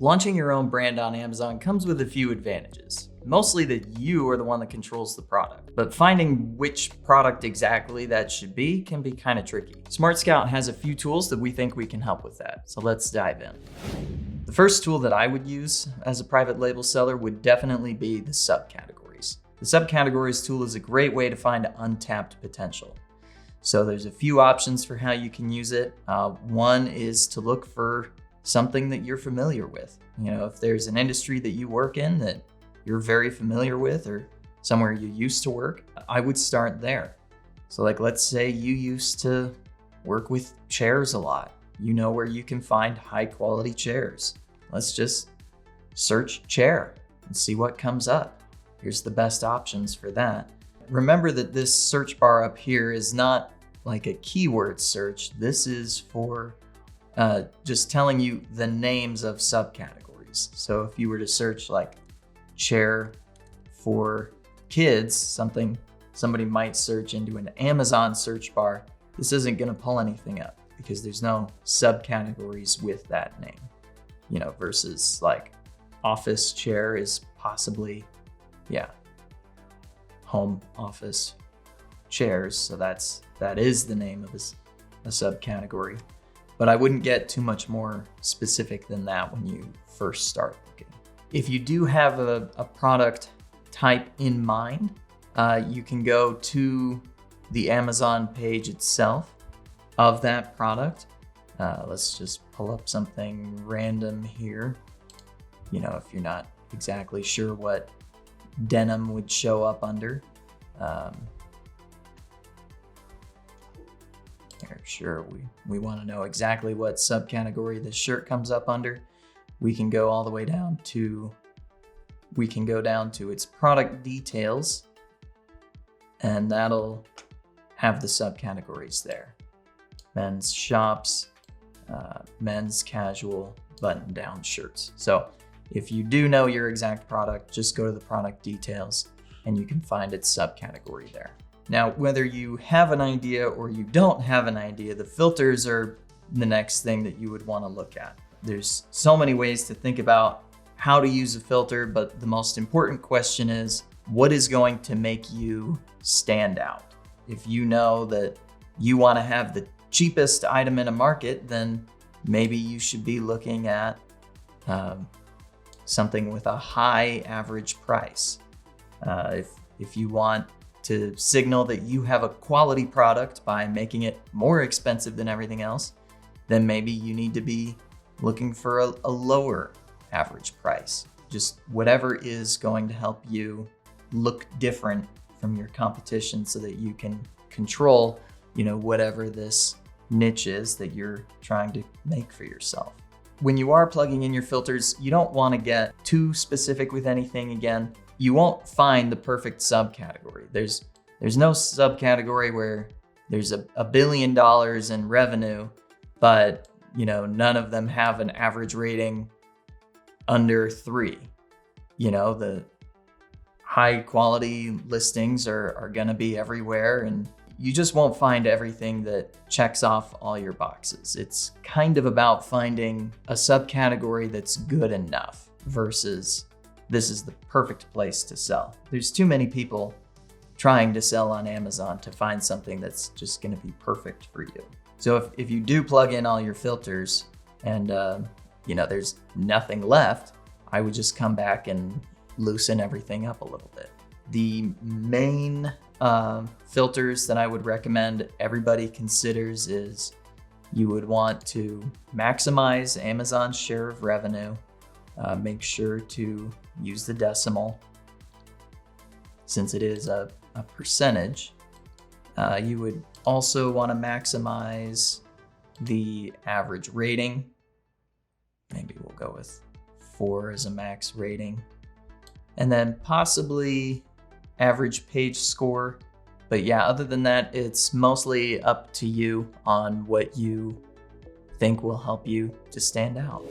Launching your own brand on Amazon comes with a few advantages. Mostly that you are the one that controls the product, but finding which product exactly that should be can be kind of tricky. Smart Scout has a few tools that we think we can help with that, so let's dive in. The first tool that I would use as a private label seller would definitely be the subcategories. The subcategories tool is a great way to find untapped potential. So there's a few options for how you can use it. One is to look for something that you're familiar with. You know, if there's an industry that you work in that you're very familiar with or somewhere you used to work, I would start there. So like, let's say you used to work with chairs a lot. You know where you can find high quality chairs. Let's just search chair and see what comes up. Here's the best options for that. Remember that this search bar up here is not like a keyword search. This is for just telling you the names of subcategories. So if you were to search like chair for kids, somebody might search into an Amazon search bar, this isn't gonna pull anything up because there's no subcategories with that name, you know, versus like office chair is possibly, home office chairs. So that is the name of a subcategory. But I wouldn't get too much more specific than that when you first start looking. If you do have a product type in mind, you can go to the Amazon page itself of that product. Let's just pull up something random here. You know, if you're not exactly sure what denim would show up under. Sure, we want to know exactly what subcategory this shirt comes up under. We can go all the way down to, its product details, and that'll have the subcategories there. Men's shops, men's casual, button-down shirts. So if you do know your exact product, just go to the product details and you can find its subcategory there. Now, whether you have an idea or you don't have an idea, the filters are the next thing that you would want to look at. There's so many ways to think about how to use a filter, but the most important question is, what is going to make you stand out? If you know that you want to have the cheapest item in a market, then maybe you should be looking at something with a high average price. If you want to signal that you have a quality product by making it more expensive than everything else, then maybe you need to be looking for a lower average price. Just whatever is going to help you look different from your competition so that you can control, you know, whatever this niche is that you're trying to make for yourself. When you are plugging in your filters, you don't want to get too specific with anything. Again, you won't find the perfect subcategory. There's no subcategory where there's $1 billion in revenue, but you know, none of them have an average rating under 3. You know, the high quality listings are gonna be everywhere, and you just won't find everything that checks off all your boxes. It's kind of about finding a subcategory that's good enough versus this is the perfect place to sell. There's too many people trying to sell on Amazon to find something that's just gonna be perfect for you. So if you do plug in all your filters and you know, there's nothing left, I would just come back and loosen everything up a little bit. The main filters that I would recommend everybody considers is you would want to maximize Amazon's share of revenue. Make sure to use the decimal since it is a percentage. You would also want to maximize the average rating. Maybe we'll go with 4 as a max rating. And then possibly average page score. But yeah, other than that, it's mostly up to you on what you think will help you to stand out.